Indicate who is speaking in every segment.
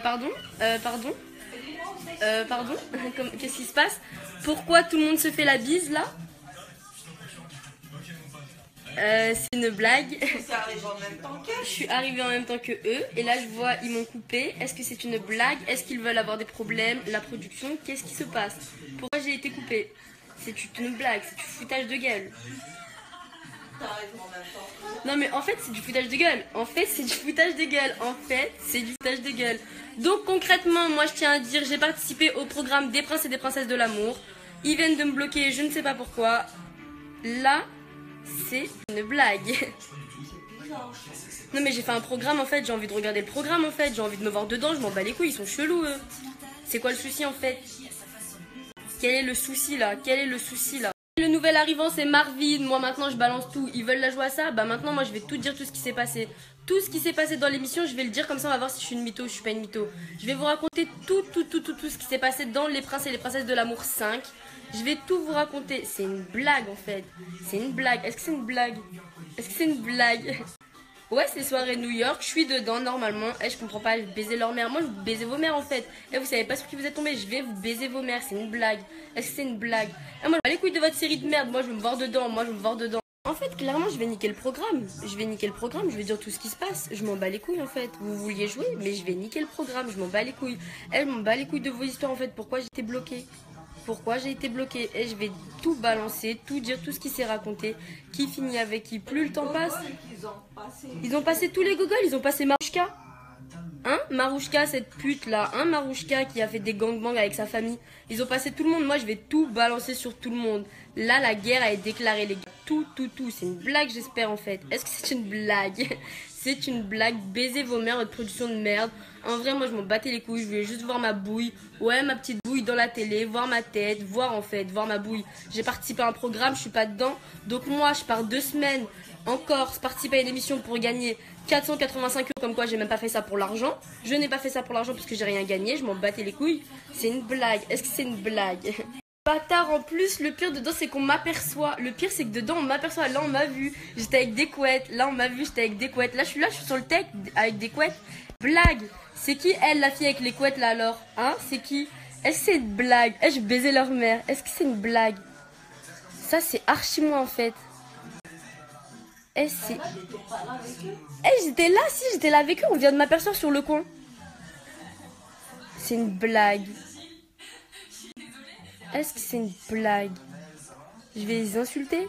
Speaker 1: Pardon Pardon Qu'est-ce qui se passe? Pourquoi tout le monde se fait la bise là? C'est une blague. Je suis arrivée en même temps que eux et là je vois ils m'ont coupé. Est-ce que c'est une blague? Est-ce qu'ils veulent avoir des problèmes? La production, qu'est-ce qui se passe? Pourquoi j'ai été coupée? C'est une blague, c'est du foutage de gueule. Non mais en fait c'est du foutage de gueule. Donc concrètement moi je tiens à dire j'ai participé au programme des princes et des princesses de l'amour. Ils viennent de me bloquer, je ne sais pas pourquoi. Là c'est une blague. Non mais j'ai fait un programme en fait, j'ai envie de regarder le programme en fait, j'ai envie de me voir dedans, je m'en bats les couilles, ils sont chelous eux. C'est quoi le souci en fait? Quel est le souci là? Le nouvel arrivant c'est Marvin, moi maintenant je balance tout, ils veulent la jouer à ça, bah maintenant moi je vais tout dire, tout ce qui s'est passé. Tout ce qui s'est passé dans l'émission, je vais le dire comme ça on va voir si je suis une mytho ou je suis pas une mytho. Je vais vous raconter tout ce qui s'est passé dans Les Princes et les Princesses de l'amour 5. Je vais tout vous raconter, c'est une blague en fait, c'est une blague, est-ce que c'est une blague? Ouais, c'est soirée New York, je suis dedans normalement. Je comprends pas, je vais baiser leur mère. Moi, je vais baiser vos mères en fait. Vous savez pas sur qui vous êtes tombé, je vais vous baiser vos mères. C'est une blague. Est-ce que c'est une blague? Moi, je les couilles de votre série de merde. Moi, je veux me voir dedans. En fait, clairement, je vais niquer le programme. Je vais dire tout ce qui se passe. Je m'en bats les couilles en fait. Vous vouliez jouer, mais je vais niquer le programme. Je m'en bats les couilles. Je m'en bats les couilles de vos histoires en fait. Pourquoi j'ai été bloquée? Et je vais tout balancer, tout dire, tout ce qui s'est raconté, qui finit avec qui, plus le temps passe. Ils ont passé tous les gogoles, ils ont passé Marouchka. Hein, Marouchka, cette pute là, Marouchka qui a fait des gangbangs avec sa famille. Ils ont passé tout le monde, moi je vais tout balancer sur tout le monde. Là la guerre a été déclarée les gars, tout, c'est une blague j'espère en fait. Est-ce que c'est une blague? C'est une blague, baisez vos mères, votre production de merde. En vrai moi je m'en battais les couilles, je voulais juste voir ma bouille. Ouais ma petite bouille dans la télé, voir ma tête, voir ma bouille. J'ai participé à un programme, je suis pas dedans. Donc moi je pars 2 semaines en Corse, participer à une émission pour gagner 485 €, comme quoi j'ai même pas fait ça pour l'argent. Je n'ai pas fait ça pour l'argent parce que j'ai rien gagné, je m'en battais les couilles. C'est une blague, est-ce que c'est une blague? Bâtard en plus, le pire dedans c'est qu'on m'aperçoit. Le pire c'est que dedans on m'aperçoit, là on m'a vu, j'étais avec des couettes, là je suis sur le tech avec des couettes. Blague, c'est qui elle la fille avec les couettes là alors? Hein, c'est qui? Est-ce que c'est une blague? Je baisais leur mère, est-ce que c'est une blague? Ça c'est archi moi en fait. J'étais là avec eux, on vient de m'apercevoir sur le coin. C'est une blague. Est-ce que c'est une blague? Je vais les insulter.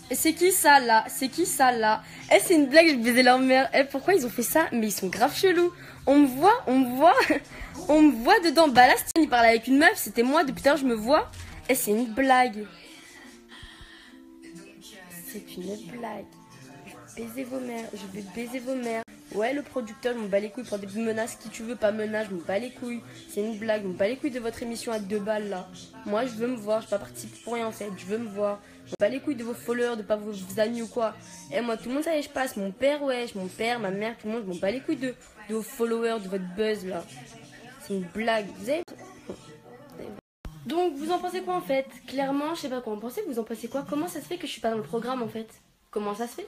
Speaker 1: Et c'est qui ça là? C'est une blague, je vais baiser leur mère. Pourquoi ils ont fait ça? Mais ils sont grave chelous. On me voit dedans. Bah là, Stine, il parlait avec une meuf, c'était moi, depuis tard je me vois. C'est une blague. Je vais baiser vos mères. Ouais, le producteur, je m'en bats les couilles. Prends des menaces, qui tu veux, pas menace, je m'en bats les couilles. C'est une blague, je m'en bats les couilles de votre émission à 2 balles là. Moi, je veux me voir, je pas participer pour rien en fait, je veux me voir. Je m'en bats les couilles de vos followers, de pas vos amis ou quoi. Moi, tout le monde savait, je passe. Mon père, ma mère, tout le monde, je m'en bats les couilles de vos followers, de votre buzz là. C'est une blague. Donc, vous en pensez quoi en fait? Clairement, je sais pas quoi en penser, vous en pensez quoi? Comment ça se fait que je suis pas dans le programme en fait? Comment ça se fait?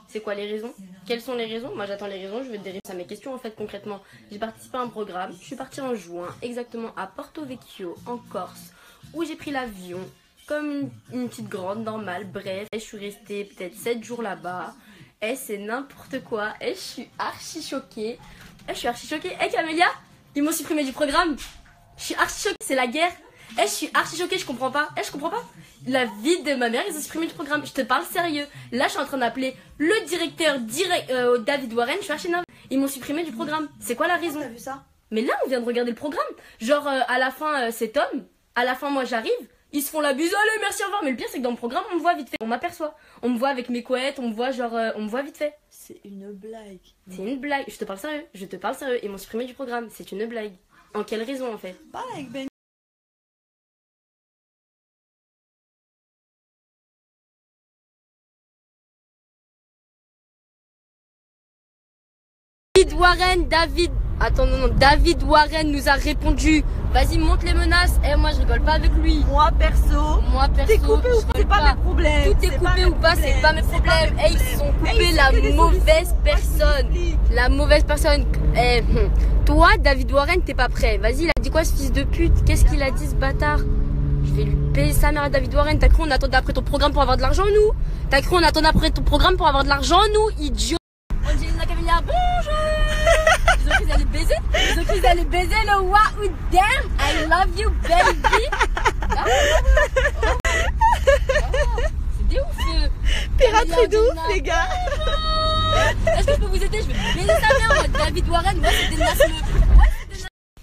Speaker 1: C'est quoi les raisons? Quelles sont les raisons? Moi j'attends les raisons, je vais dériver à mes questions en fait concrètement. J'ai participé à un programme, je suis partie en juin, exactement à Porto Vecchio, en Corse, où j'ai pris l'avion, comme une petite grande normale, bref. Je suis restée peut-être 7 jours là-bas, c'est n'importe quoi, je suis archi choquée. Camélia, ils m'ont supprimé du programme. Je suis archi choquée, c'est la guerre. Je suis archi choquée, je comprends pas. La vie de ma mère, ils ont supprimé le programme. Je te parle sérieux. Là, je suis en train d'appeler le directeur David Warren. Je suis archi nerveuse. Ils m'ont supprimé du programme. C'est quoi la raison? T'as vu ça? Mais là, on vient de regarder le programme. Genre, à la fin, c'est Tom. À la fin, moi, j'arrive. Ils se font la bise. Allez, merci, au revoir. Mais le pire, c'est que dans le programme, on me voit vite fait. On m'aperçoit. On me voit avec mes couettes. On me voit, on me voit vite fait.
Speaker 2: C'est une blague.
Speaker 1: C'est une blague. Je te parle sérieux. Ils m'ont supprimé du programme. C'est une blague. En quelle raison, en fait?
Speaker 2: Pas avec Ben.
Speaker 1: David Warren nous a répondu Vas-y, monte les menaces. Eh, moi, je rigole pas avec lui.
Speaker 2: Moi perso, t'es coupé ou c'est pas mes problèmes.
Speaker 1: Tout est coupé ou pas, c'est pas mes problèmes. Eh, ils sont coupés, la mauvaise personne. La mauvaise personne. Eh, toi, David Warren, t'es pas prêt. Vas-y, il a dit quoi, ce fils de pute? Qu'est-ce qu'il a dit, ce bâtard? Je vais lui payer sa mère à David Warren. T'as cru on attendait après ton programme pour avoir de l'argent, nous? T'as cru on attendait après ton programme pour avoir de l'argent, nous, idiot? Angelina Camilla, bonjour. Ils ont cru qu'ils allaient baiser. Ils ont cru qu'ils allaient baiser le wow, damn, I love you, baby. C'est des ouf.
Speaker 2: Piraterie de ouf, les gars.
Speaker 1: Est-ce que je peux vous aider? Je vais baiser sa mère, moi, David Warren. Moi, c'est des nasses.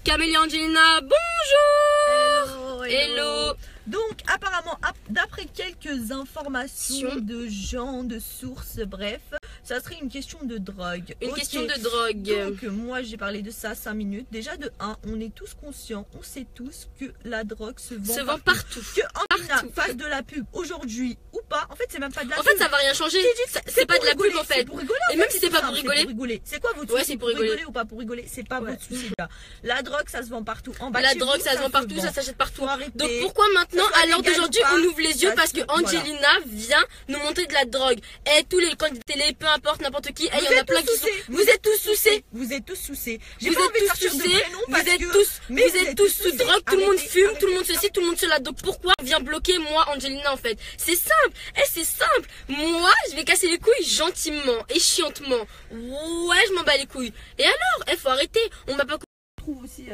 Speaker 1: Camélia Angelina, bonjour. Hello.
Speaker 2: Donc apparemment, d'après quelques informations de gens, de sources, bref, ça serait une question de drogue.
Speaker 1: Une question de drogue.
Speaker 2: Donc moi j'ai parlé de ça 5 minutes. Déjà de 1, on est tous conscients, on sait tous que la drogue se vend
Speaker 1: partout.
Speaker 2: Que Angelina fasse de la pub aujourd'hui ou pas, en fait c'est même pas de la pub.
Speaker 1: En fait ça va rien changer, c'est pas de la pub en fait.
Speaker 2: Pour rigoler,
Speaker 1: et même si c'est pas pour rigoler.
Speaker 2: C'est quoi votre souci? C'est pour rigoler ou pas pour rigoler? C'est pas votre souci là. La drogue ça se vend partout. En bas
Speaker 1: la drogue ça se vend partout, ça s'achète partout. Donc pourquoi maintenant à l'heure d'aujourd'hui on ouvre les yeux parce que Angelina vient nous montrer de la drogue? Et tous les candidats télé, peu importe, n'importe qui, il y en a plein qui sont. Vous êtes tous soucés.
Speaker 2: Vous êtes tous soucés.
Speaker 1: Vous êtes tous sous drogue, tout le monde fume, tout le monde ceci, tout le monde cela. Donc pourquoi on vient bloquer moi Angelina en fait? C'est simple. C'est simple. Moi je vais casser les couilles gentiment et chiantement. Ouais, je m'en bats les couilles. Et alors, faut arrêter. On m'a pas.
Speaker 2: Je trouve aussi.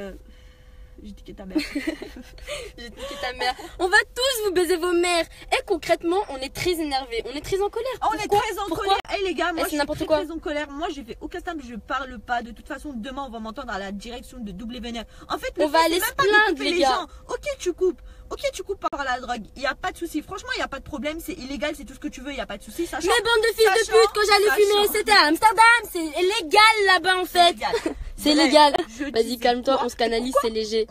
Speaker 2: J'ai niqué ta mère.
Speaker 1: J'ai niqué ta mère. On va tous vous baiser vos mères. Et concrètement, on est très énervés. On est très en colère.
Speaker 2: On est très en colère. Eh les gars, moi je suis très en colère. Moi j'ai fait aucun stop, je parle pas. De toute façon, demain on va m'entendre à la direction de WNF. En fait,
Speaker 1: on va aller se plaindre les gars.
Speaker 2: Ok, tu coupes par la drogue. Il y a pas de souci. Franchement, il y a pas de problème. C'est illégal, c'est tout ce que tu veux. Il y a pas de souci.
Speaker 1: Mais bande de fils de pute, quand j'allais fumer, c'était à Amsterdam. C'est légal là-bas en fait. C'est légal. Vas-y, calme-toi, on se canalise, c'est léger.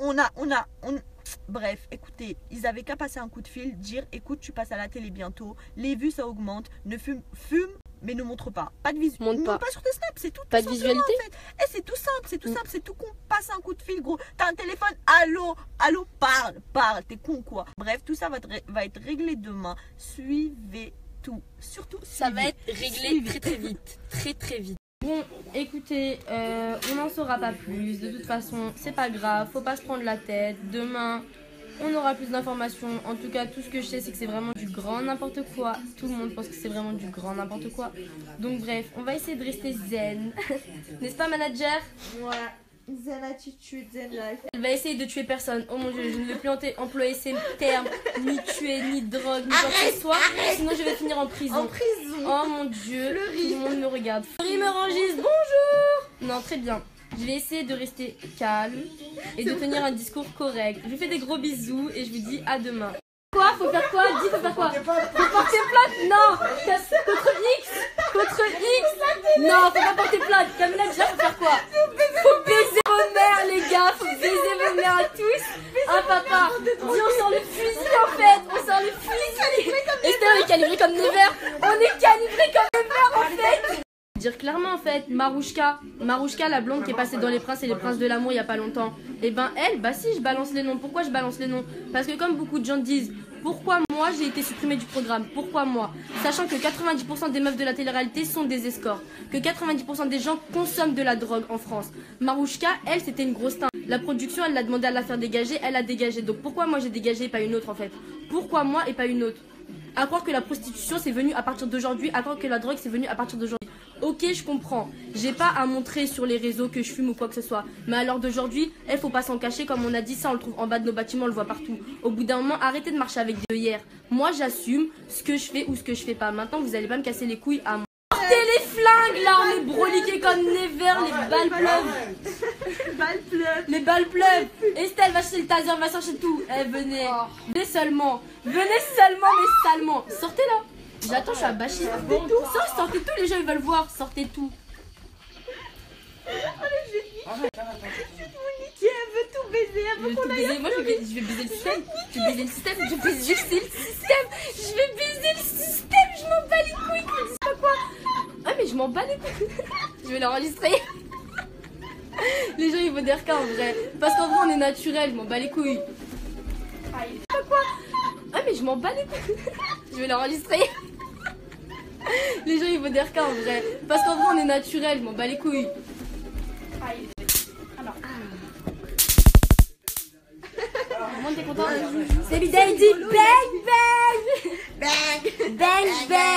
Speaker 2: Bref, écoutez, ils avaient qu'à passer un coup de fil, dire écoute, tu passes à la télé bientôt, les vues ça augmente, ne fume, mais ne montre pas. Pas de visualité.
Speaker 1: Montre
Speaker 2: pas sur tes snaps, c'est tout.
Speaker 1: Pas de visualité.
Speaker 2: En fait. C'est tout simple, c'est tout con. Passe un coup de fil, gros. T'as un téléphone, allô, parle, t'es con quoi. Bref, tout ça va être réglé demain. Suivez tout. Surtout,
Speaker 1: ça va être réglé très vite. Très vite. Bon, écoutez, on n'en saura pas plus. De toute façon, c'est pas grave. Faut pas se prendre la tête. Demain, on aura plus d'informations. En tout cas, tout ce que je sais, c'est que c'est vraiment du grand n'importe quoi. Tout le monde pense que c'est vraiment du grand n'importe quoi. Donc bref, on va essayer de rester zen. N'est-ce pas, manager?
Speaker 2: Ouais. Zen attitude, zen life.
Speaker 1: Elle va essayer de tuer personne. Oh mon dieu, je ne vais plus employer ces termes. Ni tuer, ni drogue, ni quoi que ce soit. Sinon je vais finir en prison. Oh mon dieu, tout le monde me regarde. Fleury me rangise, bonjour. Non, très bien. Je vais essayer de rester calme et de tenir un discours correct. Je vous fais des gros bisous et je vous dis à demain. Quoi? Faut faire quoi? Dis, faut faire quoi? Faut porter plainte? Non! Contre X? Non, faut pas porter plainte. Camilla, déjà, faut faire quoi? Faut baiser vos mères, les gars. Faut baiser vos mères à tous. Ah, papa. Dis, on sort le fusil, en fait. On sort le fusil. Esther, on est calibré comme Nevers. On est calibré comme Nevers, en fait. Dire clairement en fait, Marouchka, la blonde qui est passée dans Les Princes et les Princes de l'amour il y a pas longtemps. Et ben elle, bah si je balance les noms. Pourquoi je balance les noms? Parce que comme beaucoup de gens disent, pourquoi moi j'ai été supprimée du programme? Pourquoi moi? Sachant que 90% des meufs de la télé-réalité sont des escorts, que 90% des gens consomment de la drogue en France. Marouchka, elle c'était une grosse teinte. La production elle l'a demandé à la faire dégager, elle a dégagé. Donc pourquoi moi j'ai dégagé et pas une autre en fait? Pourquoi moi et pas une autre? À croire que la prostitution c'est venu à partir d'aujourd'hui, à croire que la drogue c'est venu à partir d'aujourd'hui. Ok, je comprends. J'ai pas à montrer sur les réseaux que je fume ou quoi que ce soit. Mais à l'heure d'aujourd'hui, faut pas s'en cacher. Comme on a dit ça, on le trouve en bas de nos bâtiments, on le voit partout. Au bout d'un moment, arrêtez de marcher avec des œillères. Moi, j'assume ce que je fais ou ce que je fais pas. Maintenant, vous allez pas me casser les couilles à moi. Sortez les flingues là, on est broliqués comme Never, les balles pleuvent. Les balles pleuvent. Estelle, va chercher le taser, va chercher tout. Venez. Venez seulement, mais salement. Sortez là. J'attends, je suis à Bachir. Sortez tout, les gens ils veulent voir. Sortez tout.
Speaker 2: Elle veut tout baiser, elle veut qu'on aille.
Speaker 1: Moi je vais baiser le système. Je vais baiser le système. Je m'en bats les couilles. Je sais pas quoi. Ah mais je m'en bats les couilles. Je vais l'enregistrer. Les gens ils vont dire qu'en vrai. Parce qu'en vrai on est naturel, je m'en bats les couilles. Quoi? Ah mais je m'en bats les couilles. Je vais l'enregistrer. Les gens ils vont dire qu'en vrai. Parce qu'en vrai on est naturel, je m'en bats les couilles. T'es content? C'est l'idée dit bang bang. Bang bang bang.